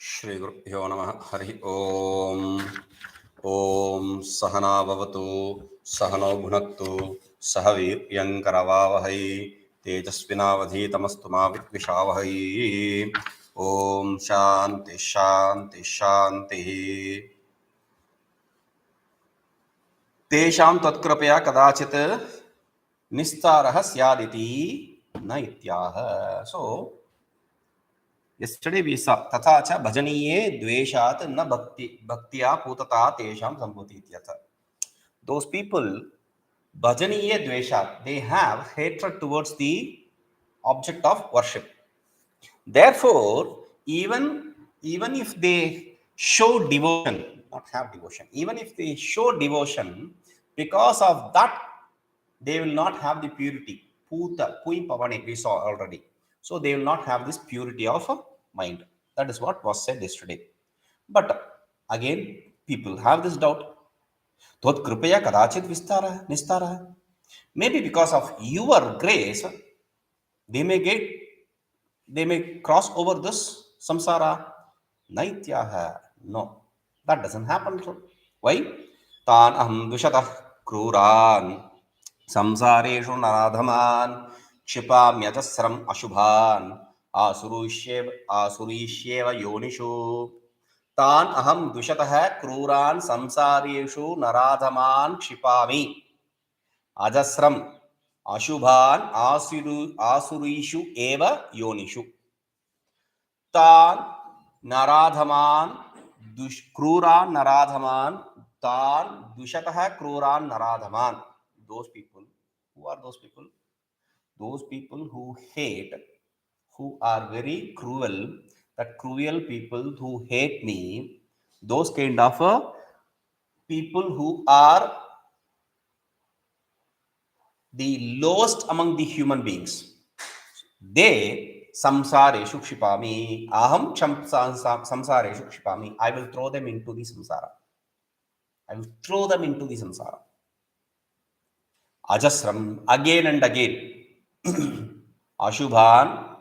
श्री गुरुभ्यो नमः। हरि ओम। ओम सहना भवतु सहनौ भुनक्तु सह वीर्यङ्करवावहै तेजस्विनावधीतमस्तु मा विद्विषावहै। ओम शांति शांति शांति। तेषां तत्कृपया कदाचित् निस्तारः स्यादिति न इत्याह. So yesterday we saw तथा च भजनीये द्वेषात् न भक्तिया पूतता तेषां सम्भूति इत्यर्थ. Those people bhajaniye dveshat, they have hatred towards the object of worship. Therefore, even if they show devotion, not have devotion, even if they show devotion, because of that they will not have the purity. Puta, kui pavane, we saw already. So they will not have this purity of mind. That is what was said yesterday. But again, people have this doubt. त्वत्कृपया कदाचित् विस्तारः निस्तारः. Maybe because of your grace, they may cross over this samsara. Naityaha. No, that doesn't happen. Why? Tan aham dushatah kruran samsareshu naradhaman क्षिपाम्यजस्रम् अशुभान् आसुरीष्येव योनिषु. तान अहम दुषतः क्रूरान् संसारेषु नराधमान् क्षिपामि अजस्रम् अशुभान् आसुरीषु एव योनिषु. तान नराधमान् क्रूरान् नराधमान् तान दुषतः क्रूरान् नराधमान्. Those people, who are those people? Those people who hate, who are very cruel, that cruel people who hate me, those kind of people who are the lowest among the human beings, they samsareshu kshipami. Aham samsareshu kshipami. I will throw them into the samsara. I will throw them into the samsara. Ajasram, again and again. Ashubhan,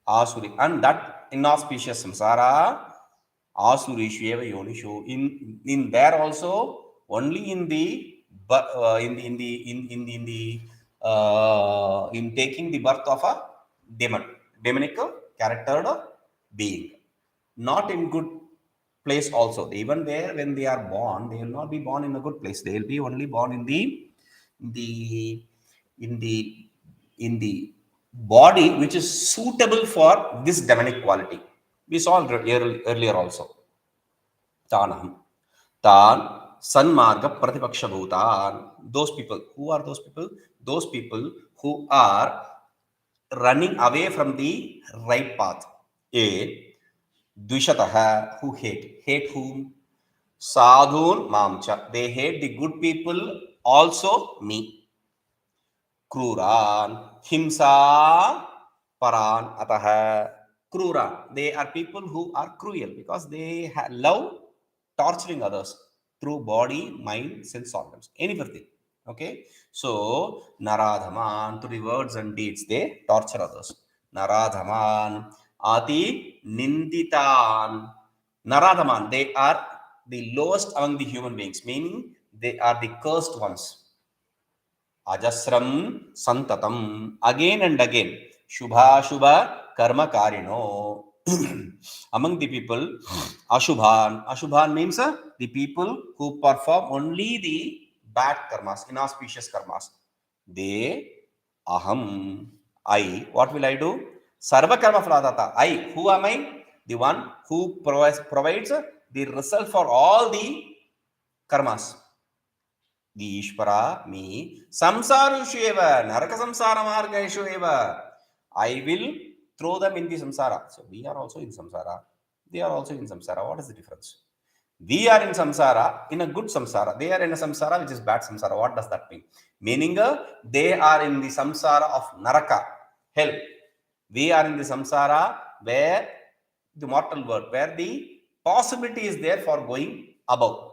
Asuri, and that inauspicious samsara, Asurisheva Yonishu. In there also, only in taking the birth of a demonic charactered being, not in good place also. Even there, when they are born, they will not be born in a good place. They will be only born in the body which is suitable for this demonic quality. We saw earlier also. Tanaham. Tan Sanmarga Pratipaksha Bhutan. Those people. Who are those people? Those people who are running away from the right path. A. Dvishataha, who hate. Hate whom? Sadhun Mamcha. They hate the good people, also me. Kruran, Himsa, Paran, Ataha. Kruran. They are people who are cruel because they love torturing others through body, mind, sense organs, anything. Okay. So, Naradhaman, through the words and deeds, they torture others. Naradhaman, Ati Ninditan. Naradhaman, they are the lowest among the human beings, meaning they are the cursed ones. Ajasram Santatam, again and again. Shubha Shubha Karma Karino. Among the people, Ashubhan means the people who perform only the bad karmas, inauspicious karmas. They, Aham, I, what will I do? Sarva Karma Phaladata. I, who am I? The one who provides the result for all the karmas. The Ishvara, me, samsarushu eva, naraka samsara margaishu eva. I will throw them in the samsara. So we are also in samsara. They are also in samsara. What is the difference? We are in samsara, in a good samsara. They are in a samsara which is bad samsara. What does that mean? Meaning they are in the samsara of naraka, hell. We are in the samsara where the mortal world, where the possibility is there for going above.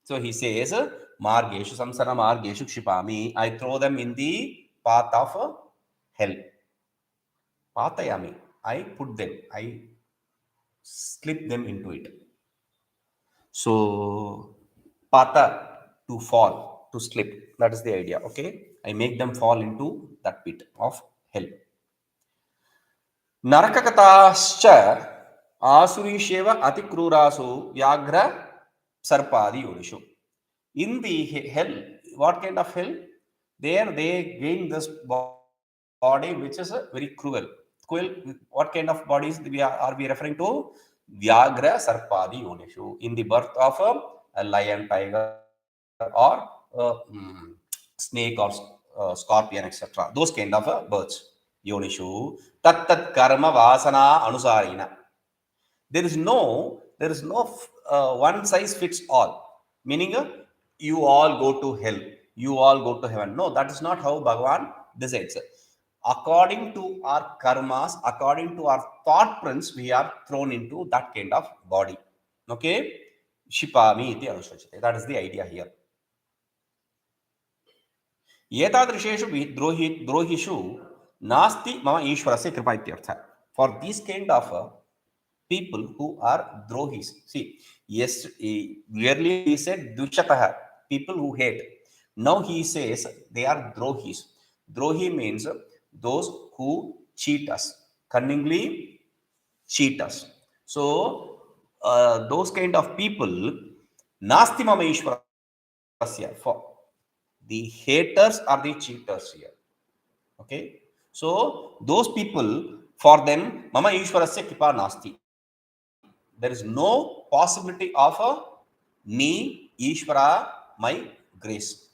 So he says, Margeshu samsara margeshu kshipami. I throw them in the path of hell. Pathayami. I put them. I slip them into it. So, pata, to fall, to slip. That is the idea. Okay. I make them fall into that pit of hell. नरकगतश्च आसुरीशेव अतिक्रूरासु व्याघ्र सर्पादि योनिषु. In the hell, what kind of hell? There they gain this body which is very cruel. What kind of bodies are we referring to? Vyagra Sarpadi Yonishu. In the birth of a lion, tiger, or snake, or scorpion, etc. Those kind of birds. Yonishu. Tat karma vasana anusarina. There is no one size fits all. Meaning, you all go to hell, you all go to heaven. No, that is not how Bhagavan decides. According to our karmas, according to our thought prints, we are thrown into that kind of body. Okay? Shipami iti anushachate. That is the idea here. Etadrishesu drohishu nasti mama ishvarasya kripa ityartha. For these kind of people who are drohis. See, yes, earlier he said dushataha, people who hate. Now he says they are drohis. Drohi means those who cheat us, cunningly cheat us. So, those kind of people, nasti mama ishvarasya, for the haters are the cheaters here. Okay, so those people, for them, mama ishvarasya kripa nasti. There is no possibility of me, Ishvara, my grace.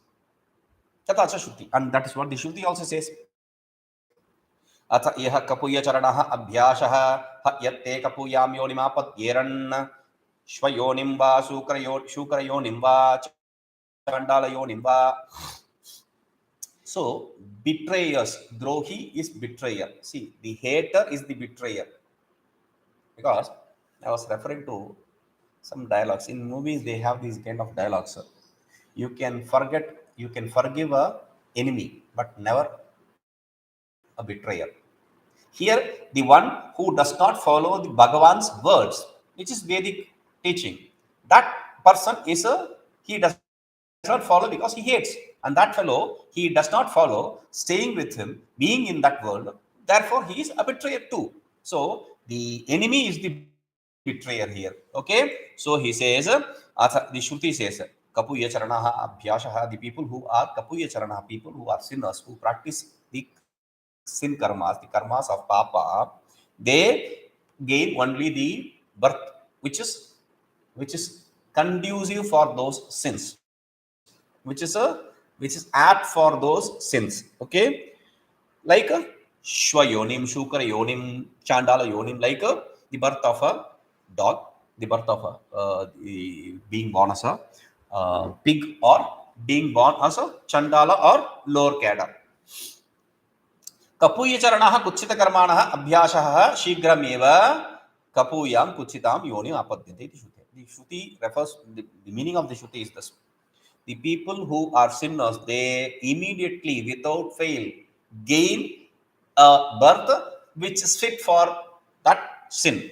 Tatacha Shruti. And that is what the Shruti also says. Atha kapuya charanaha abhyashaha yatte kapuyam yonimapat yeran shvayonimva shukrayonimva chandala. So, betrayers, drohi is betrayer. See, the hater is the betrayer. Because I was referring to some dialogues. In movies, they have these kind of dialogues. You can forgive a enemy, but never a betrayer. Here, the one who does not follow the Bhagavan's words, which is Vedic teaching, that person he does not follow because he hates. And that fellow, he does not follow staying with him, being in that world. Therefore, he is a betrayer too. So, the enemy is the betrayer here. Okay, so he says, the Shruti says, Kapuya Charanaha Abhyashaha, the people who are Kapuya Charanaha, people who are sinners, who practice the sin karmas, the karmas of Papa, they gain only the birth, which is conducive for those sins, which is apt for those sins. Okay, like Shvayonim, Shukra Yonim, Chandala Yonim, like the birth of a dog, the birth of being born as a pig, or being born as a Chandala or lower cadre. Kapuya charanaha kuchita karmanaha abhyashaha shigrameva kapuyam kuchitam yonim apadyante. The Shruti refers, the meaning of the Shruti is this. The people who are sinners, they immediately, without fail, gain a birth which is fit for that sin.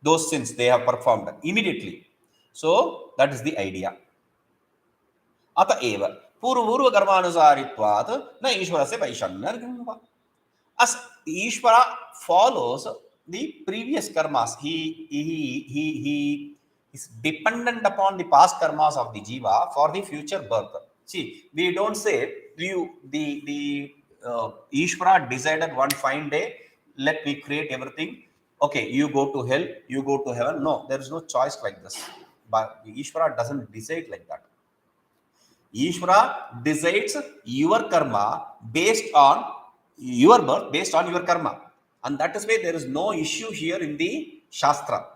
Those sins they have performed immediately. So, that is the idea. अतएव पूर्व कर्मानुसारित्वात् न ईश्वरस्य वैषम्यं. As Ishvara follows the previous karmas, he is dependent upon the past karmas of the jiva for the future birth. See, we don't say the Ishvara decided one fine day, let me create everything. Okay, you go to hell, you go to heaven. No, there is no choice like this. But Ishvara doesn't decide like that. Ishvara decides your karma based on your birth, based on your karma. And that is why there is no issue here in the Shastra.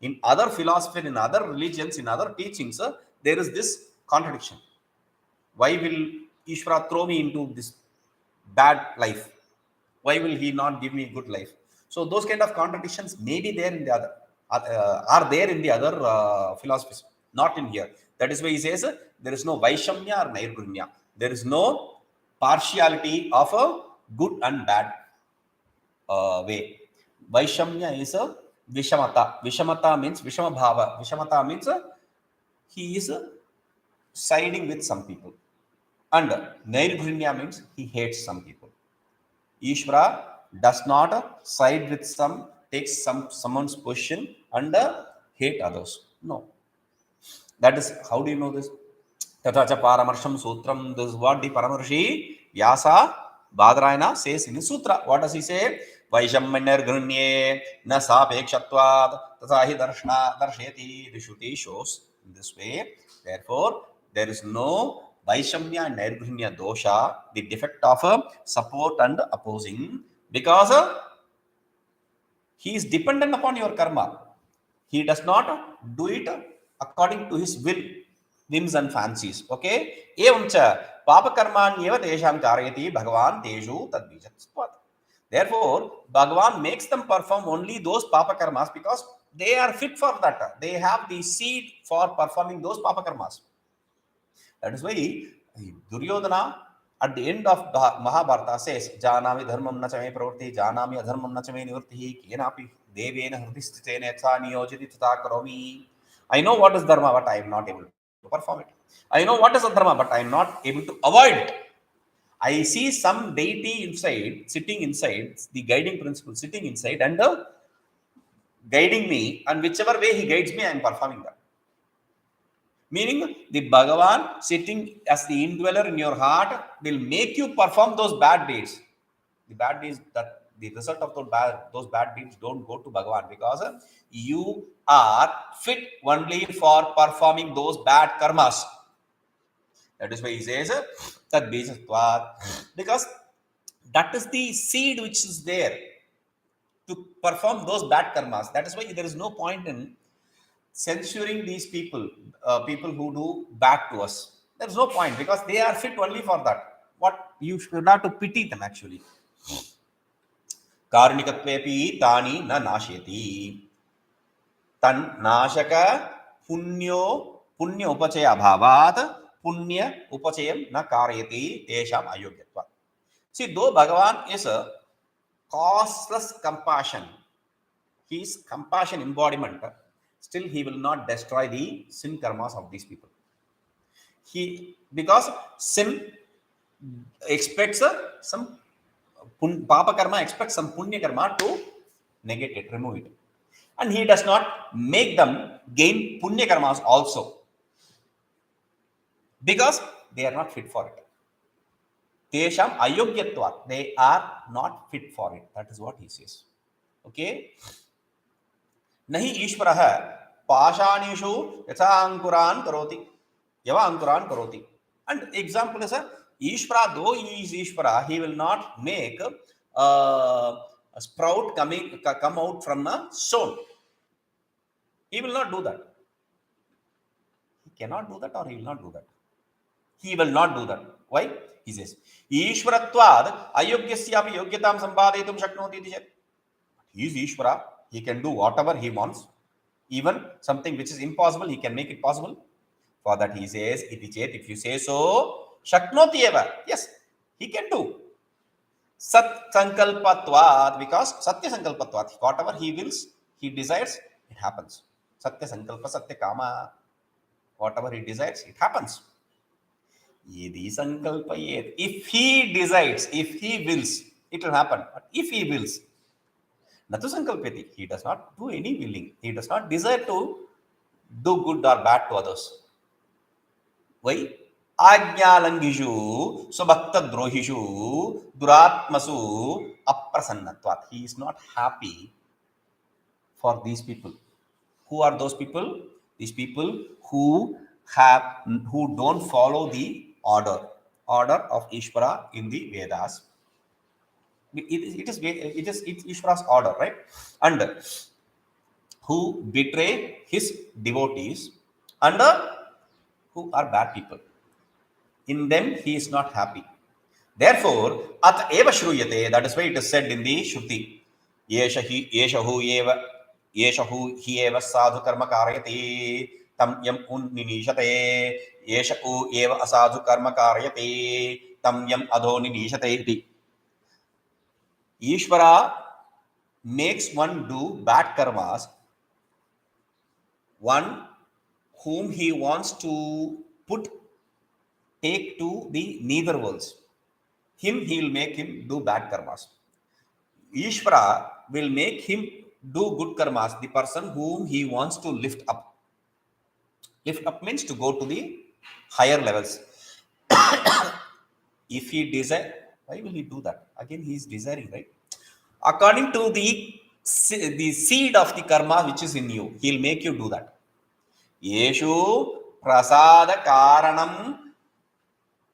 In other philosophy, in other religions, in other teachings, there is this contradiction. Why will Ishvara throw me into this bad life? Why will he not give me good life? So those kind of contradictions may be there in the other, are there in the other philosophies, not in here. That is why he says there is no Vaishamya or Nairgunya. There is no partiality of a good and bad way. Vaishamya is Vishamata. Vishamata means Vishama Bhava. Vishamata means he is siding with some people. And Nairghrinya means he hates some people. Ishvara does not side with some, takes someone's position and hate others. No. That is, how do you know this? Tatacha Paramarsham Sutram. This is what the Paramarshi Vyasa Badarayana says in his sutra. What does he say? Vaishamyanar Grunye na sapekshatvad tatahi darsheti. The Shruti shows in this way. Therefore, there is no Vaishamya and Nirgrunya dosha, the defect of support and opposing, because he is dependent upon your karma. He does not do it according to his will, whims and fancies. Okay? Evamcha papa karmanyeva tesham karayati bhagavan teshu tadbijatvat. Therefore, Bhagavan makes them perform only those papa karmas because they are fit for that. They have the seed for performing those papa karmas. That is why Duryodhana at the end of Mahabharata says, Janami dharmam na chame pravritti, janami adharmam na chame nivritti, kenapi devena hridistitena yatha niyojiti tata karomi. I know what is dharma, but I am not able to perform it. I know what is adharma, but I am not able to avoid it. I see some deity inside, sitting inside, the guiding principle sitting inside and guiding me, and whichever way he guides me, I am performing that. Meaning, the Bhagavan sitting as the indweller in your heart will make you perform those bad deeds. The bad deeds, that the result of those bad deeds don't go to Bhagavan, because you are fit only for performing those bad karmas. That is why he says, because that is the seed which is there to perform those bad karmas. That is why there is no point in censuring these people, people who do bad to us. There is no point, because they are fit only for that. What you should have to pity them actually. Karunikatvepi tani na nasheti. Tan nashaka punya upachaya bhavat punya upachayam na karyati tesham ayogyatva. See, though Bhagavan is a causeless compassion, he is compassion embodiment, still he will not destroy the sin karmas of these people. Because sin expects some papa karma, expects some punya karma to negate it, remove it. And he does not make them gain punya karmas also, because they are not fit for it. Tesham ayogyatvat, they are not fit for it. That is what he says. Okay? Nahi Ishvaraha pashanishu yatha ankuran karoti. Yava ankuran karoti. And example is Ishvara, though he is Ishvara, he will not make a sprout come out from a stone. He will not do that. He cannot do that, or he will not do that. He will not do that. Why? He says, Ishvaratvad ayogyasyapi yogyatam sampadetum shaknoti. He is Ishvara. He can do whatever he wants. Even something which is impossible, he can make it possible. For that he says, if you say so, shaknoti eva. Yes, he can do. Sat sankalpatvad, because satya sankalpatvad, whatever he wills, he desires, it happens. Satya sankalpa, satya kama, whatever he desires, it happens. Yedi sankalpayet. If he decides, if he wills, it will happen. But if he wills, natu sankalpati, he does not do any willing. He does not desire to do good or bad to others. Why? Ajnalangishu, subhakta drohishu, duratmasu, aprasannatvat. He is not happy for these people. Who are those people? These people who don't follow the order of Ishvara in the Vedas. It is Ishvara's order, right? And who betray his devotees, and who are bad people. In them he is not happy. Therefore, Ateva Shruyate, that is why it is said in the Shruti, Yeshahu eva sadhu karma karyati, tam yam ninishate, Yeshahu eva asadhu karma karyati, tam yam adho ninishate. Ishvara makes one do bad karmas, one whom he wants to put take to the nether worlds. Him, he will make him do bad karmas. Ishvara will make him do good karmas, the person whom he wants to lift up. Lift up means to go to the higher levels. If he desire, why will he do that? Again, he is desiring, right? According to the seed of the karma which is in you, he will make you do that. Yeshu prasada karanam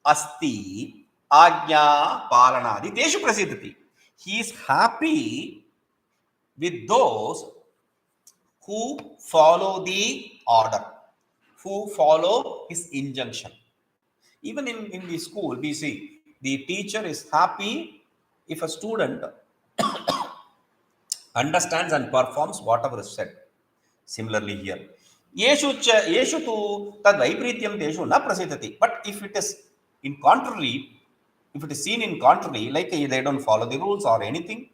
asti ajna palanadi teshu prasidati. He is happy with those who follow the order, who follow his injunction. Even in the school, we see the teacher is happy if a student understands and performs whatever is said. Similarly here, yeshu tu tad vaiprityam teshu na prasidati. But if it is in contrary, if it is seen in contrary, like they don't follow the rules or anything,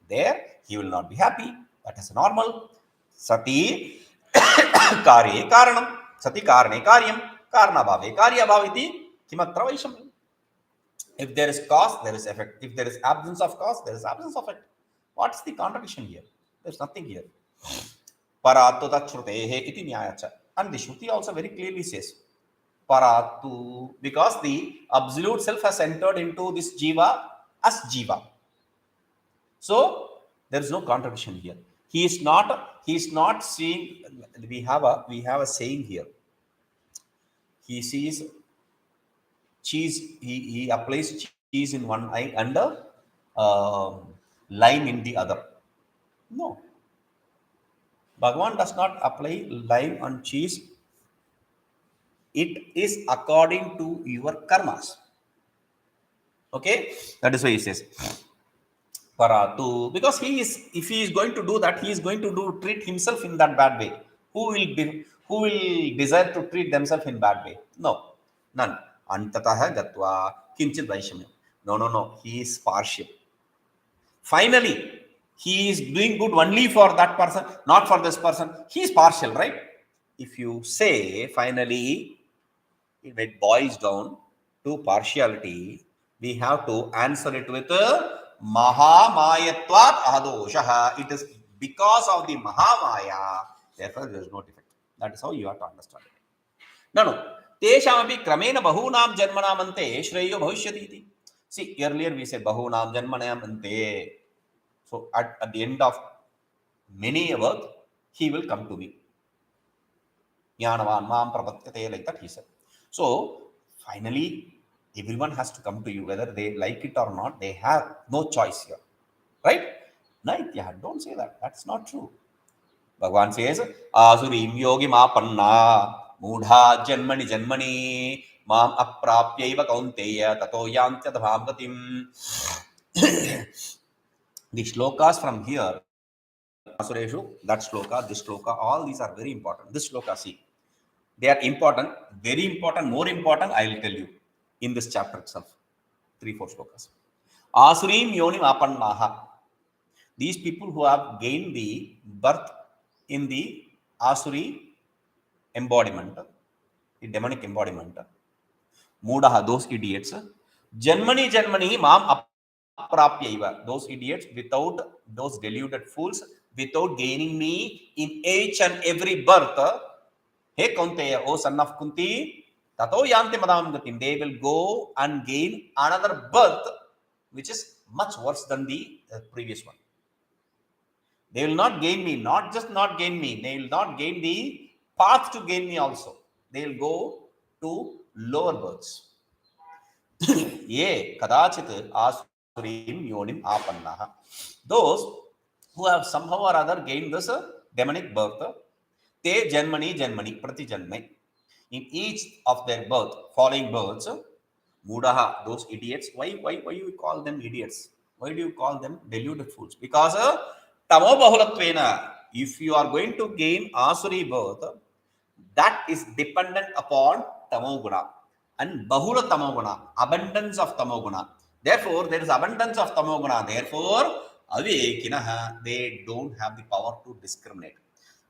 there he will not be happy. That is normal. Sati karye karanam, sati karne karyam, karna bhave karya bhaviti. Kimatra vaishamyam. If there is cause, there is effect. If there is absence of cause, there is absence of effect. What is the contradiction here? There is nothing here. Paratu tachrutehe iti nyayacha. And the Shruti also very clearly says, Paratu, because the absolute self has entered into this jiva as jiva. So there is no contradiction here. He is not seeing. We have a saying here. He sees cheese. He applies cheese in one eye and lime in the other. No, Bhagavan does not apply lime on cheese. It is according to your karmas. Okay, that is why he says Paratu, because if he is going to do that, he is going to treat himself in that bad way. Who will desire to treat themselves in bad way? No, none. Antataha gatva kinchit vaishamyam. No. He is partial. Finally, he is doing good only for that person, not for this person. He is partial, right? If you say finally, if it boils down to partiality, we have to answer it with Mahamayatvat Ahadoshaha. It is because of the Mahamaya, therefore there is no defect. That is how you have to understand it. No. Teshamapi kramena bahunam janmanamante shreyo bhavishyati iti. See, earlier we said bahunam janmanamante. So at the end of many a birth, he will come to me. Jnanavan mam prapatyate, like that he said. So finally, everyone has to come to you, whether they like it or not. They have no choice here, right? Naitya, don't say that. That's not true. Bhagavan says, Asurim yogi mapanna mudha janmani mam aprapyaiva kaunteya tato yantya dhamgatim. The shlokas from here, Asureshu, that shloka, this shloka, all these are very important. This shloka, see, they are important, very important, more important, I will tell you in this chapter itself. 3-4 shlokas. Asurim yonim apannaha. These people who have gained the birth in the Asuri embodiment, the demonic embodiment. Mudaha, those idiots. Janmani mam aprapyaiva. Those idiots, without those deluded fools, without gaining me in each and every birth. Hey Kaunteya, O son of Kunti, tato yanti madam gatim. They will go and gain another birth, which is much worse than the previous one. They will not gain me, not just not gain me, they will not gain the path to gain me also. They will go to lower births. Ye kadachit asurim yonim apannaha. Those who have somehow or other gained this demonic birth, te janmani prati janme. In each of their birth, following births, mudaha, those idiots. Why you call them idiots? Why do you call them deluded fools? Because tamo bahulattvena, if you are going to gain asuri birth, that is dependent upon tamoguna and bahula tamoguna, abundance of tamoguna. Therefore, there is abundance of tamoguna. Therefore, avivekinah, they don't have the power to discriminate.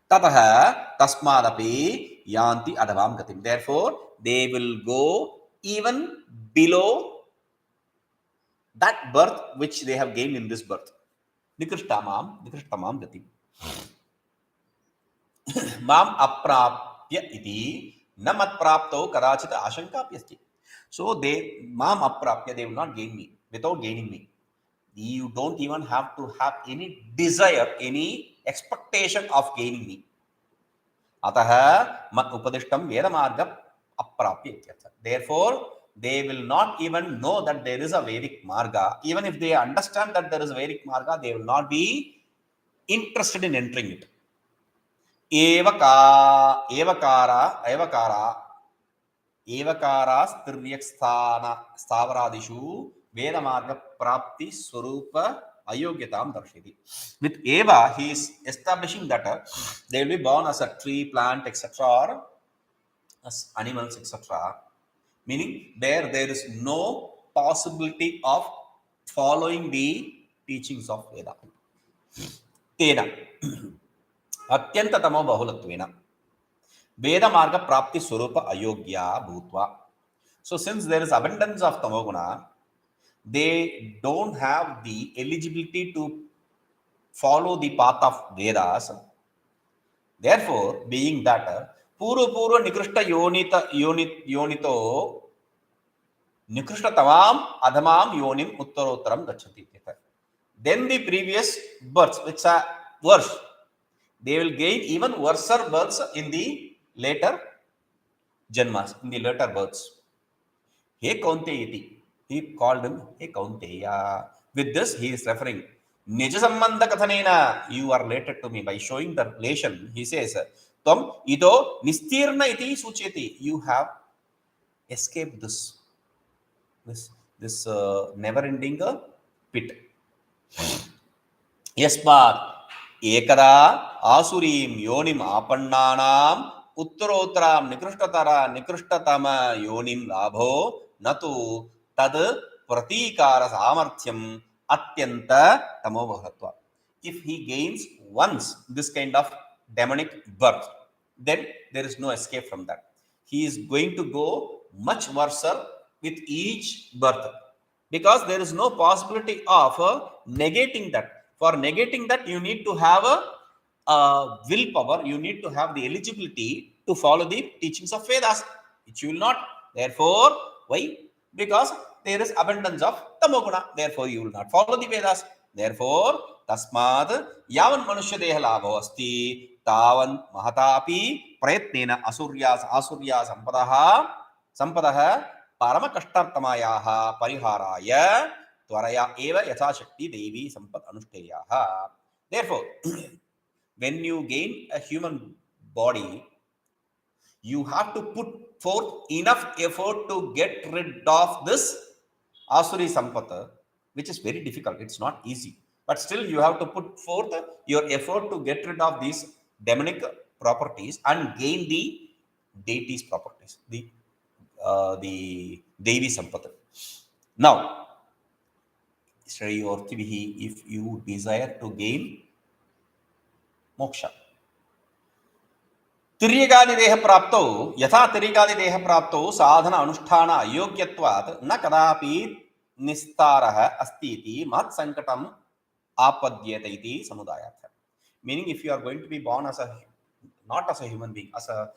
Tatah tasmadapi yanti adhavam gatim. Therefore, they will go even below that birth which they have gained in this birth. Nikrishtamam gatim. Mam aprapya iti na matprapto kadachit ashankapya asti. So they mam aprapya, they will not gain me without gaining me. You don't even have to have any desire, any expectation of gaining me. Atah mat upadishtam vedamarga aprapya ityartha. Therefore, they will not even know that there is a Vedic marga. Even if they understand that there is a Vedic marga, they will not be interested in entering it. evakara stiryaksthana stavaradishu vedamarga prapti swarupa ayogyatam darshati. With eva, he is establishing that they will be born as a tree, plant, etc., or as animals, etc., meaning there is no possibility of following the teachings of Veda. Tena अत्यंत तमो बहुलत्वेन वेद मार्ग प्राप्ति स्वरूप अयोग्या भूत्वा. So since there is abundance of tamoguna, they don't have the eligibility to follow the path of Vedas. Therefore, being that पूर्व निकृष्ट योनितो निकृष्ट तमाम अधमाम योनिम उत्तरोत्तरम गच्छति. Then the previous births, which are worse, they will gain even worse births in the later janmas, in the later births. He Kaunteya, he called him He Kaunteya. With this, he is referring Nija Sambandha Kathanena, you are related to me. By showing the relation, he says, Tvam ido nistirna iti sucheti, you have escaped this never-ending pit. Yasmat एकदा आसुरीम योनिम आपन्नानाम उत्तरोत्तराम निकृष्टतम योनिम लाभो न तो तद प्रतीकार सामर्थ्यम अत्यंत तमोबहत्वा. If he gains once this kind of demonic birth, then there is no escape from that. He is going to go much worse with each birth, because there is no possibility of negating that. For negating that, you need to have a willpower, you need to have the eligibility to follow the teachings of Vedas, which you will not. Therefore, why? Because there is abundance of tamoguna. Therefore, you will not follow the Vedas. Therefore, tasmad yavan manushya deha labho asti tavan mahatapi prayatnena asurya sampadaha paramakashtartamayaha pariharaya tvaraya eva yachashakti devi sampat anushtayaha. Therefore, when you gain a human body, you have to put forth enough effort to get rid of this asuri sampata, which is very difficult. It's not easy, but still you have to put forth your effort to get rid of these demonic properties and gain the deities properties, the devi sampata. Now, if you desire to gain moksha, तिर्यगादि देह प्राप्तो यथा तिर्यगादि देह प्राप्तो साधन अनुष्ठान अयोग्यत्वात् न कदापि निस्तारः अस्ति इति महत् संकटम् आपद्यते इति समुदायार्थः. Meaning, if you are going to be born as a not as a human being, as a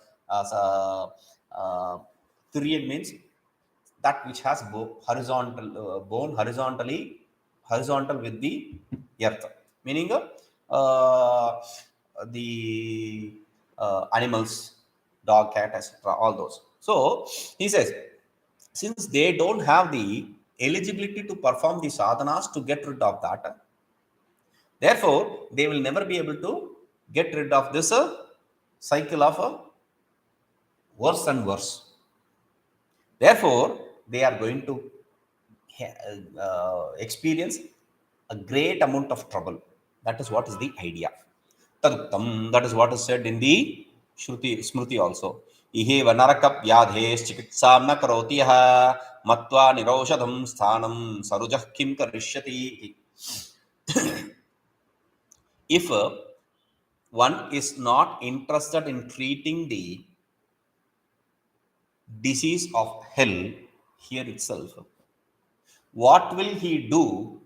tiryag means that which has bone horizontal with the earth, meaning the animals, dog, cat, etc., all those. So he says, since they don't have the eligibility to perform the sadhanas to get rid of that, therefore they will never be able to get rid of this cycle of worse and worse. Therefore, they are going to experience a great amount of trouble. That is what is the idea. That is what is said in the Smruti also. Iheva narakap yadhes chikitsam na karoti yaha matva niraushadham sthanam sarujah kim karishyati. If one is not interested in treating the disease of hell here itself, what will he do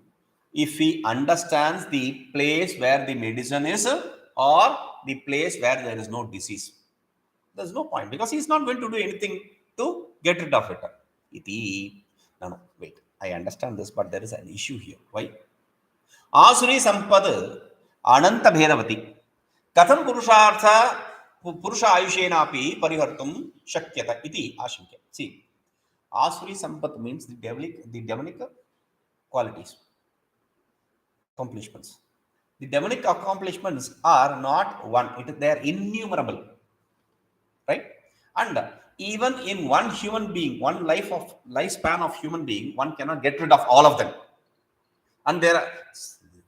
if he understands the place where the medicine is or the place where there is no disease? There's no point because he's not going to do anything to get rid of it. Iti. No, wait. I understand this, but there is an issue here. Why? Asuri sampad ananta bhedavati. Katham purusha ayushenapi parihartum shakyata iti ashankya. See, Asuri Sampat means the demonic qualities, accomplishments. The demonic accomplishments are not one, they are innumerable, right? And even in one human being, one lifespan of human being, one cannot get rid of all of them. And there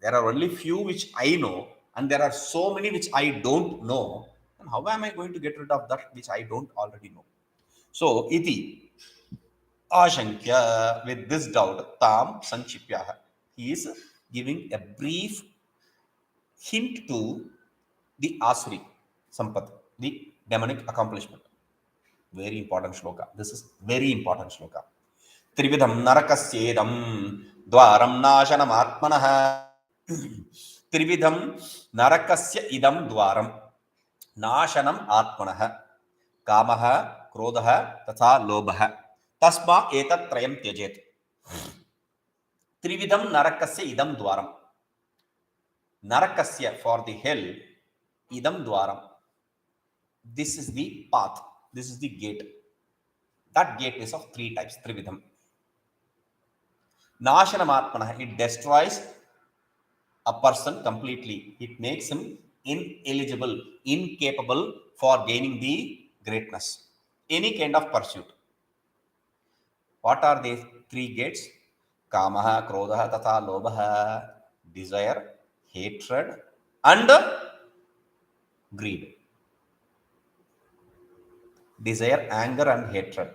are only few which I know, and there are so many which I don't know. And how am I going to get rid of that which I don't already know? So, iti Ashankya, with this doubt, Tam Sanchipyaha. He is giving a brief hint to the Asuri Sampat, the demonic accomplishment. Very important shloka. This is very important shloka. Trividham narakasyedam dwaram nashanam atmanaha. Trividham narakasya idam dwaram nashanam atmanaha. Kamaha, krodaha, tatha lobaha. Tasma etat trayam tyajet. Trividham narakasya idam dwaram. Narakasya for the hell, idam dwaram. This is the path. This is the gate. That gate is of three types. Trividham. Nashanam it destroys a person completely. It makes him ineligible, incapable for gaining the greatness. Any kind of pursuit. What are these three gates? Kamaha, krodaha, tatha lobaha. Desire, hatred, and greed. Desire, anger, and hatred.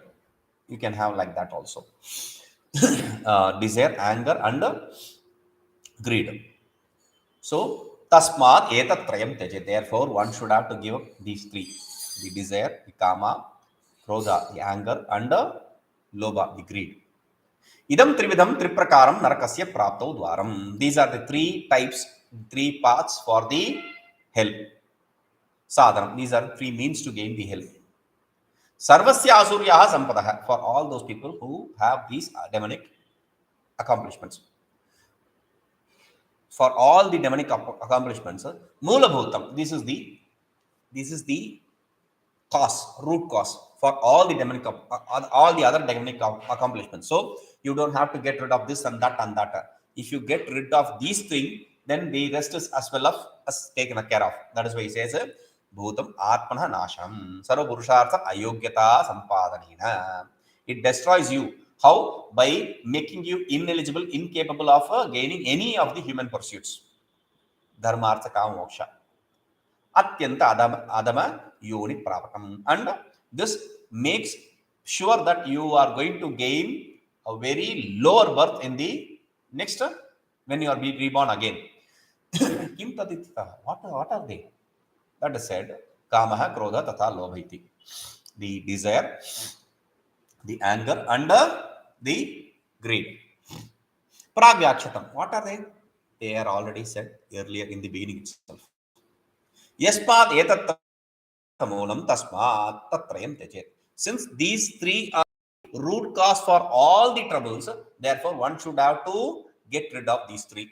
You can have like that also. Desire, anger, and greed. So, tasmat etat trayam teje. Therefore, one should have to give up these three: the desire, the kama, krodha, the anger, and lobha, the greed. Idam trividham triprakaram narakasya prapto dwaram. These are the three types, three paths for the hell. Sadhanam. These are three means to gain the hell. Sarvasya asuryaha sampadaha. For all those people who have these demonic accomplishments. For all the demonic accomplishments, Moolabhutam. This is the cause, root cause for all the demonic, all the other demonic accomplishments. So you don't have to get rid of this and that and that. If you get rid of these things, then the rest is as well as taken care of. That is why he says, Bhutam Atmana Nasham Sarva Purushartha Ayogyata Sampadanina. It destroys you. How? By making you ineligible, incapable of gaining any of the human pursuits. Dharma, Artha, Kama, Moksha. Atyanta Adama Yoni Prapakam. And this makes sure that you are going to gain a very lower birth in the next, when you are reborn again. Kim Taditha. What are they? That is said, Kamaha, Krodha, Tatha, Lobhaiti. The desire, the anger, and the greed. Pragyakshatam. What are they? They are already said earlier in the beginning itself. Yaspad etat moolam tasmat tatrayam tejet. Since these three are root cause for all the troubles, therefore one should have to get rid of these three.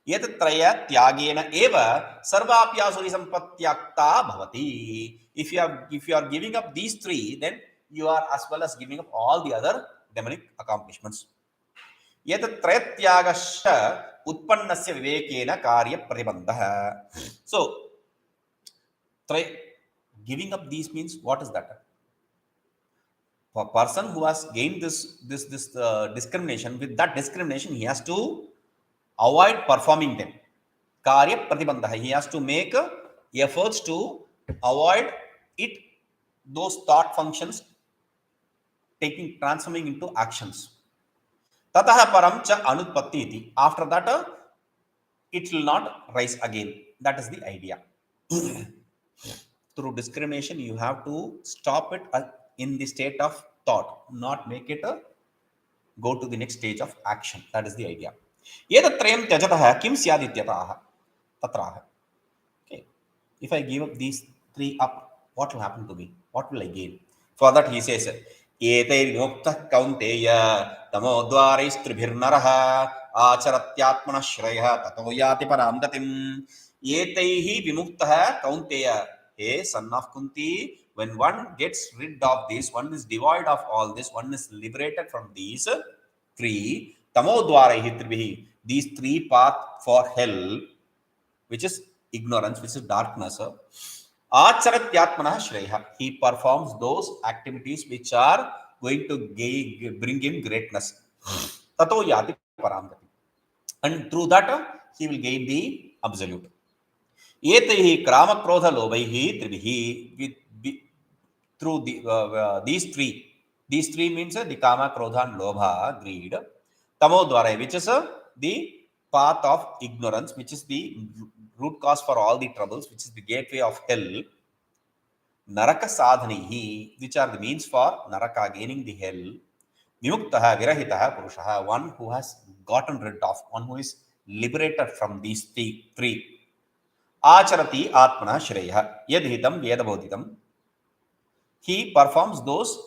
Yatatraya tyagena eva sarvapyasuri sampatyakta bhavati. If you are giving up these three, then you are as well as giving up all the other demonic accomplishments. Yatatrayatyagasha utpannasya vivekena karya pratibandha. So, giving up these means, what is that? For a person who has gained this discrimination, with that discrimination, he has to avoid performing them. Karya pratibandha. He has to make efforts to avoid it, those thought functions transforming into actions. Tataha param cha anutpatti iti. After that, it will not rise again. That is the idea. Through discrimination, you have to stop it in the state of thought, not make it go to the next stage of action. That is the idea. एतत्रयं त्यजतः किं स्यादित्यतः तत्राह. Okay, if I give up these three up, what will happen to me? What will I gain? For that he says, एतैर्विमुक्तः कौन्तेय तमोद्वारैस्त्रिभिर्नरः आचरत्यात्मनः श्रेयः ततो याति परां गतिम्. एतैः विमुक्तः कौन्तेय, hey son of Kunti, when one gets rid of this, one is devoid of all this, one is liberated from these three tamodvaraihi tribihi, these three paths for hell, which is ignorance, which is darkness. Acharatyatmanah shreya, he performs those activities which are going to bring him greatness. Tato yati param gati, and through that he will gain the absolute. एतैः क्रामक्रोधलोभैः त्रिभिः, through these three means the kama, krodha and lobha, greed. Tamodvarai, which is the path of ignorance, which is the root cause for all the troubles, which is the gateway of hell. Naraka sadhanihi, which are the means for naraka, gaining the hell. Vimuktaha virahitaha purushaha, one who has gotten rid of, one who is liberated from these three. Acharati atmana shreya yadhitam vedabodhitam, he performs those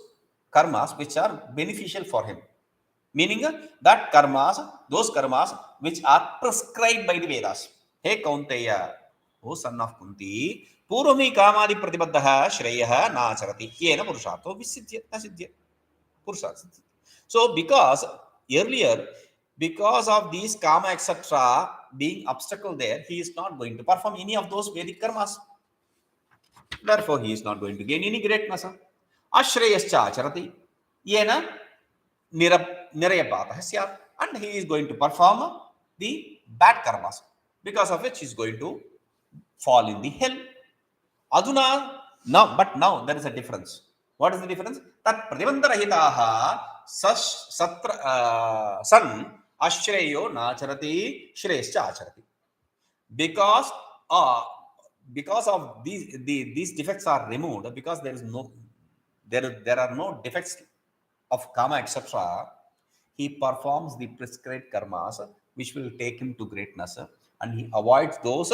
karmas which are beneficial for him, meaning that karmas, those karmas which are prescribed by the Vedas. Hey Kaunteya, O son of Kunti, purvami kamadi pratibaddaha shreya nacharati yena purushartho visidhyat nasidhyat purushartho. So because earlier, because of these kama etc being obstacle there, he is not going to perform any of those Vedic karmas. Therefore, he is not going to gain any greatness. Ashreyascha acharati yena nirayapatah syat, and he is going to perform the bad karmas, because of which he is going to fall in the hell. Aduna, now, but now there is a difference. What is the difference? Tat pratibandharahitaha satra san ashreyo nacharati shreyascha acharati. Because of these defects are removed, because there are no defects of kama etc, he performs the prescribed karmas which will take him to greatness, and he avoids those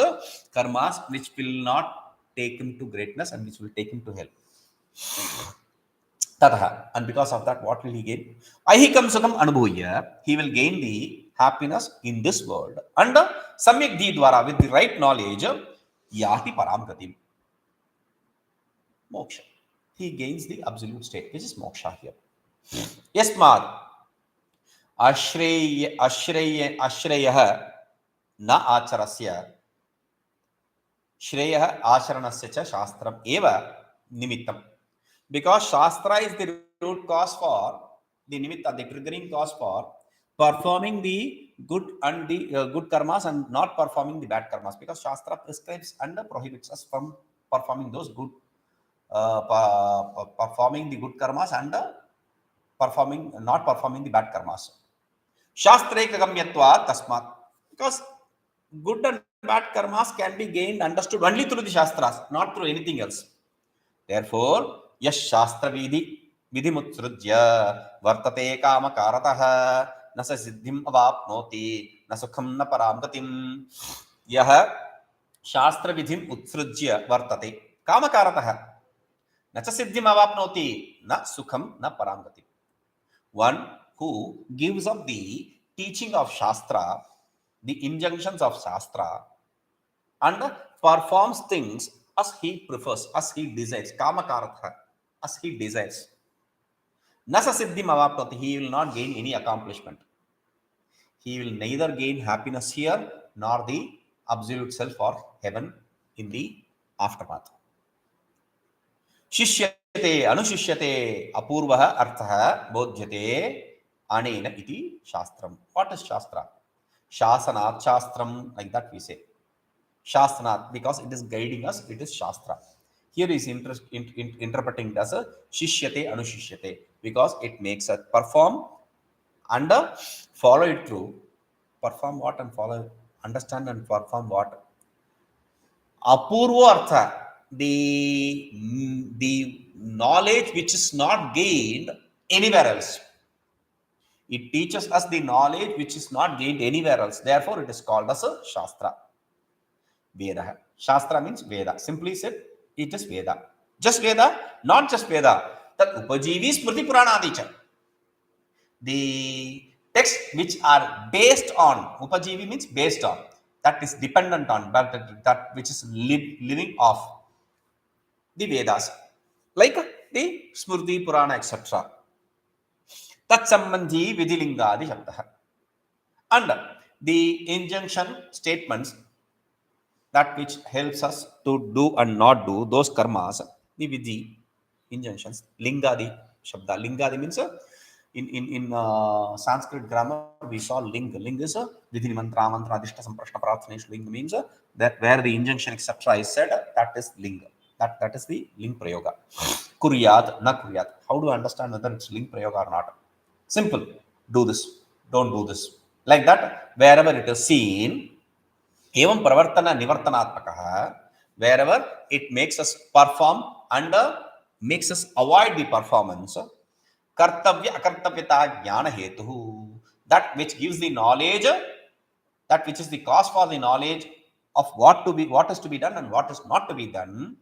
karmas which will not take him to greatness and which will take him to hell. Tataha, and because of that, what will he gain? Ahikam sukham anubhuya, he will gain the happiness in this world, and samyak di dwara, with the right knowledge, yati param gatim, moksha, he gains the absolute state, which is moksha here. Yasmad ashreyah na acharasya shreyah acharanasya cha shastram eva nimittam. Because shastra is the root cause for the nimitta, the triggering cause for performing the good and the good karmas and not performing the bad karmas. Because shastra prescribes and prohibits us from performing those good, performing the good karmas and not performing the bad karmas. Shastre kagamyatva tasmat, because good and bad karmas can be gained, understood only through the shastras, not through anything else. Therefore, यश शास्त्र विधिमुत्सृज्य वर्तते कामकारतः न स सिद्धिम् अवाप्नोति न सुखं न परां गतिम्. यह शास्त्र विधिम् उत्सृज्य वर्तते कामकारतः न च सिद्धिम् अवाप्नोति न सुखं न परां गतिम्. One who gives up the teaching of shastra, the injunctions of shastra, and performs things as he prefers, as he desires, kamakaratha, as he desires. Nasa siddhim avapnoti, he will not gain any accomplishment. He will neither gain happiness here nor the absolute self or heaven in the aftermath. Shishyate anushishyate apurvah arthah bodhyate anena iti shastram. What is shastra? Shasanat shastram, like that we say. Shastanat, because it is guiding us, it is shastra. Here is interpreting it as a shishyate anushishyate, because it makes us perform and follow it through. Perform what and follow Understand and perform what? Apurva artha, the knowledge which is not gained anywhere else. It teaches us the knowledge which is not gained anywhere else. Therefore, it is called as a Shastra. Veda. Shastra means Veda. Simply said, it is Veda. Just Veda? Not just Veda. That Upajivi Smriti Puranadicha. The texts which are based on, Upajivi means based on, that is dependent on, that which is living off the Vedas, like the Smriti Purana, etc. Tat Sambandhi Vidilingadi Shabdaha. And the injunction statements, that which helps us to do and not do those karmas, the vidhi, injunctions, lingadi shabda. Lingadi means in Sanskrit grammar we saw ling. Ling is vidhi mantra, mantra adishta samprashna prarthanesh. Ling means that where the injunction etc is said, that is ling. That is the ling prayoga. Kuryat, na kuryat. How do I understand whether it's ling prayoga or not? Simple. Do this, don't do this. Like that, wherever it is seen, evam pravartana nivartanatmakah, wherever it makes us perform and makes us avoid the performance, kartavya akartavyata jnana hetu, that which gives the knowledge, that which is the cause for the knowledge of what is to be done and what is not to be done,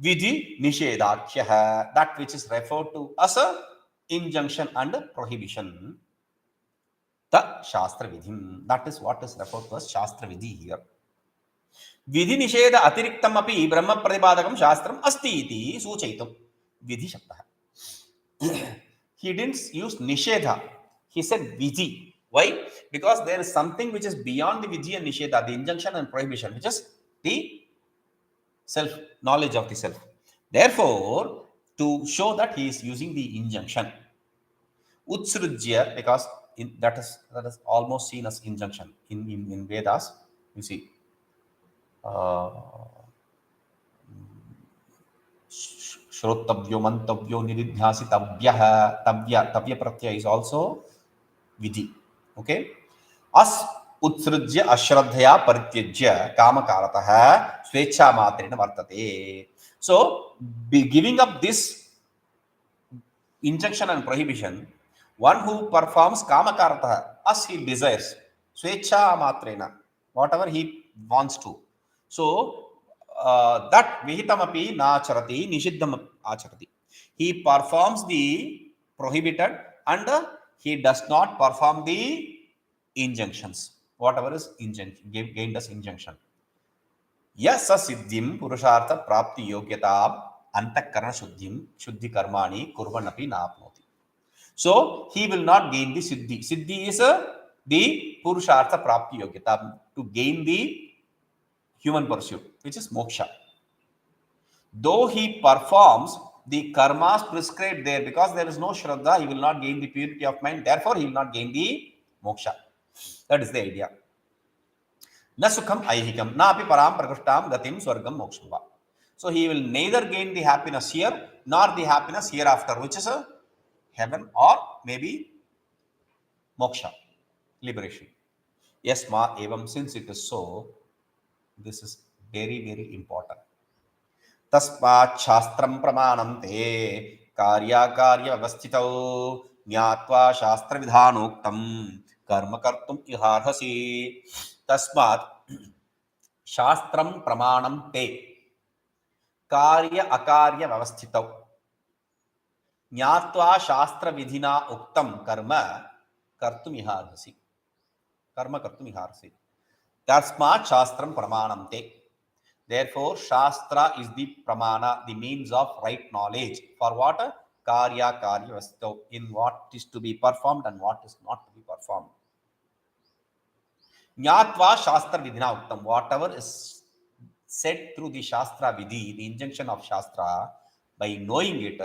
vidhi nishedakhyah, that which is referred to as a injunction and prohibition. The Shastra Vidhim, that is what is referred to as Shastra Vidhi here. Vidhi Nisheda Atiriktam api Brahma Pradibadakam Shastram Asti iti Suchaitam. Vidhi Shabda. He didn't use Nisheda, he said Vidhi. Why? Because there is something which is beyond the Vidhi and Nisheda, the injunction and prohibition, which is the self, knowledge of the self. Therefore, to show that he is using the injunction. Utsrujya, because that is almost seen as injunction in Vedas. You see, Shrotavyo mantavyo nididhyasitavya, tavya pratyaya is also vidhi. Okay, as utsrujya ashraddhaya parityajya kamakaratah swecha matrena vartate. So, giving up this injunction and prohibition, one who performs kamakartha as he desires, swecha matrena, whatever he wants to. So that vihitam api nacharati nishiddham acharati. He performs the prohibited and he does not perform the injunctions, whatever is gained as injunction. Yasa siddhim purushartha prapti yogyatam antakarana shuddhi karmani kurvanapi napnoti. So he will not gain the siddhi. Siddhi is the purushartha prapti yogyata, to gain the human pursuit, which is moksha. Though he performs the karmas prescribed there, because there is no shraddha, he will not gain the purity of mind. Therefore, he will not gain the moksha. That is the idea. Na sukham aihikam, na api param prakrishtam gatim swargam mokshava. So he will neither gain the happiness here nor the happiness hereafter, which is a heaven or maybe moksha, liberation. Yes, ma evam, since it is so, this is very, very important. Tasmat shastram pramanam te karya vyavasthitau jnatva shastra vidhanoktam karma kartum iharhasi. Tasmat shastram pramanam te karya akarya vyavasthitau ज्ञात्वा शास्त्र विधिना उक्तम कर्म कर्तुम इहार्हसि. कर्म कर्तुम इहार्हसि. तस्मात् शास्त्रम प्रमाणम ते. Therefore, shastra is the pramana, the means of right knowledge. For what? Karya vastu, in what is to be performed and what is not to be performed. Jnatva shastra vidhina uktam, whatever is said through the shastra vidhi, the injunction of shastra, by knowing it,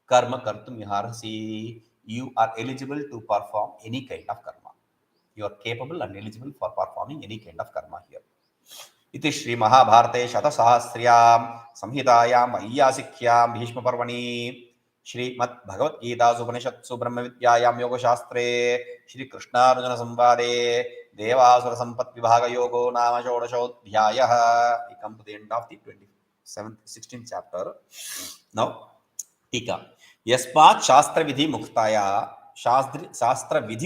karma kartum iharhasi, you are eligible to perform any kind of karma. You are capable and eligible for performing any kind of karma here. Iti Shri Mahabharate Shatasahasriyam Samhitayam Ayyasikhyam Bhishma Parvani Shri Mat Bhagavad Gita Upanishatsu Brahma Vidyayam Yoga Shastre Shri Krishna Arjuna Samvade देवासुर संपत् विभाग योगो नाम षोडशोऽध्यायः. We come to the end of the 16th chapter. Now, टीका. यस्मात् शास्त्र विधि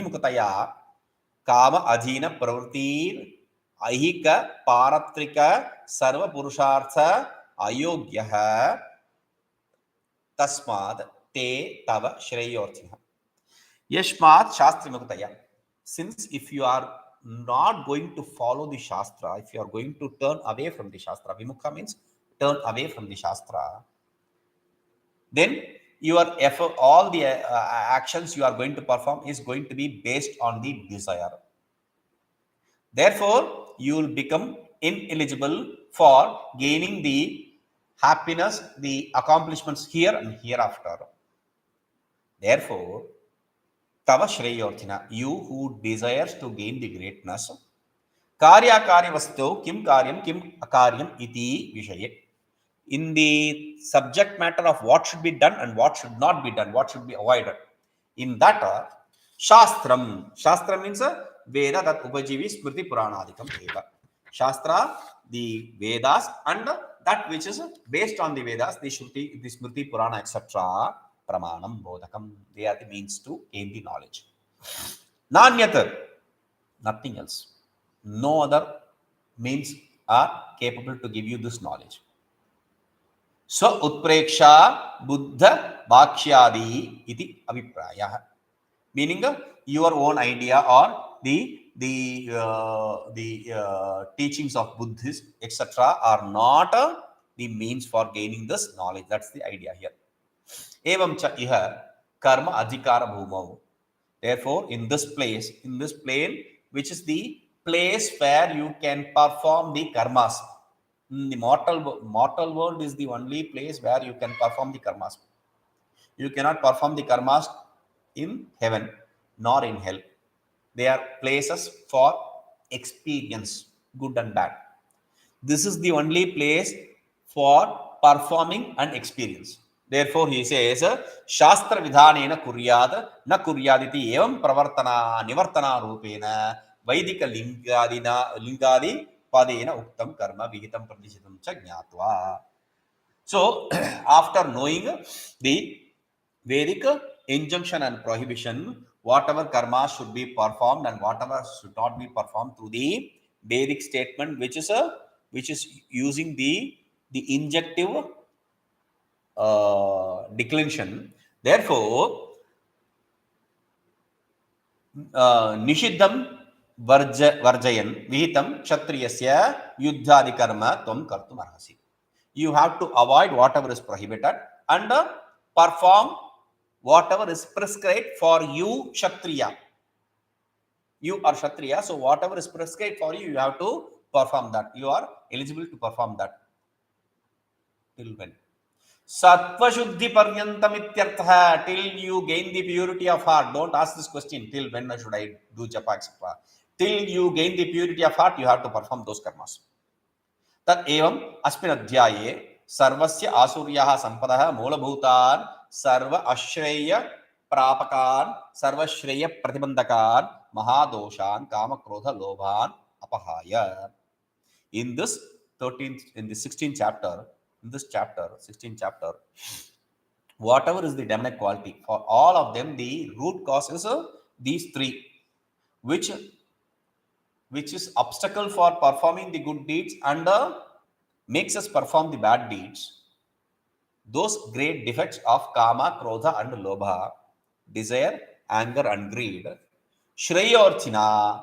मुक्तया काम अधीन प्रवृत्तिर ऐहिक पारत्रिक सर्व पुरुषार्थ अयोग्यः तस्मात् ते तव श्रेयोर्थिनः. यस्मात् शास्त्र मुक्तया, since if you are not going to follow the shastra, if you are going to turn away from the shastra, vimukha means turn away from the shastra, then your effort, all the actions you are going to perform is going to be based on the desire. Therefore, you will become ineligible for gaining the happiness, the accomplishments here and hereafter. Therefore, tava shreyorthina, you who desires to gain the greatness, karya karya vastu kim karyam kim akaryam iti vishaye, in the subject matter of what should be done and what should not be done, what should be avoided, in that shastram means veda, that upajivi smriti puranadikam eva. Shastra, the Vedas, and that which is based on the Vedas, the Shruti, the Smriti, Purana, etc. Pramanam, Bodhakam, they are the means to gain the knowledge. Nanyata, nothing else. No other means are capable to give you this knowledge. So, Utpreksha Buddha Bhakshyadi iti Abhipraya. Meaning your own idea or the teachings of Buddhists, etc., are not the means for gaining this knowledge. That's the idea here. Evam cha iha karma adhikara bhumau. Therefore, in this place, in this plane, which is the place where you can perform the karmas. The mortal world is the only place where you can perform the karmas. You cannot perform the karmas in heaven nor in hell. They are places for experience, good and bad. This is the only place for performing and experience. Therefore, he says, Shastra vidhanena kuryad na kuryaditi evam pravartana nivartana rupena vaidika lingadi padena uktam karma vihitam pradishitam cha jnatva. So, after knowing the Vedic injunction and prohibition, whatever karma should be performed and whatever should not be performed through the Vedic statement, which is using the injective declension. Therefore, nishiddham varjayan vihitam kshatriyasya yuddhadi karma tvam kartum arhasi. You have to avoid whatever is prohibited and perform whatever is prescribed for you, Kshatriya. You are Kshatriya, so whatever is prescribed for you, you have to perform that. You are eligible to perform that. Till when? Sattva Shuddhi Paryantam Ityartha, till you gain the purity of heart. Don't ask this question, till when should I do japa, etc. Till you gain the purity of heart, you have to perform those karmas. Tat evam asmin adhyaye sarvasya asuryaha sampadah moola सर्व अश्रेय प्रापकान सर्व श्रेय प्रतिबंधकान महादोषान काम क्रोध लोभान अपहाय. In this 16th chapter, 16th chapter, whatever is the demonic quality, for all of them, the root cause is these three, which is obstacle for performing the good deeds and makes us perform the bad deeds. Those great defects of kama, krodha and lobha, desire, anger and greed, shreyorthina,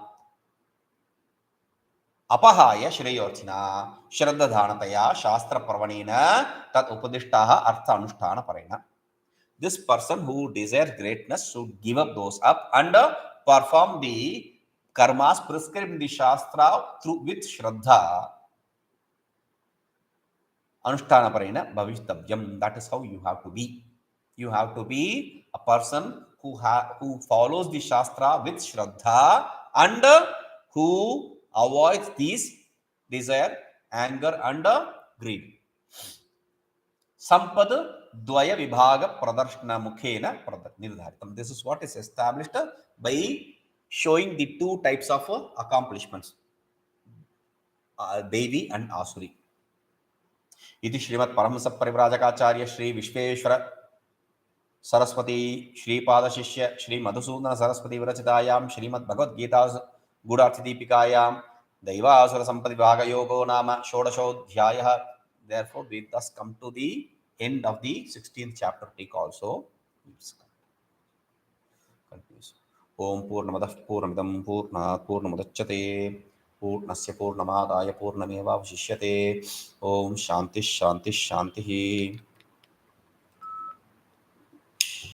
apahaya shreyorthina, shraddha dhanataya, shastra pravanena, tat upadishtaha artha anusthana parena. This person who desires greatness should give up those up and perform the karmas prescribed in the shastra with shraddha. Anushtana parena bhavistavyam. That is how you have to be. You have to be a person who follows the shastra with shraddha and who avoids these desire, anger and greed. Sampad dvaya vibhaga pradarshana mukhena nirdharitam. This is what is established by showing the two types of accomplishments, Devi and Asuri. इति श्रीमद् परमहंस परिव्राजकाचार्य श्री विश्वेश्वर सरस्वती श्रीपाद शिष्य श्री मधुसूदन सरस्वती विरचितायां श्रीमद् भगवद्गीता गूढ़ार्थ दीपिकायां दैवासुर संपत्ति भाग योगो नाम षोडशोऽध्यायः. Therefore we thus come to the end of the 16th chapter take also. ओम पूर्णमदः पूर्णमिदं पूर्णात् पूर्णमुदच्यते पूर्णस्य पूर्णमादाय पूर्णमेवावशिष्यते. ओम शांति शांति शांति.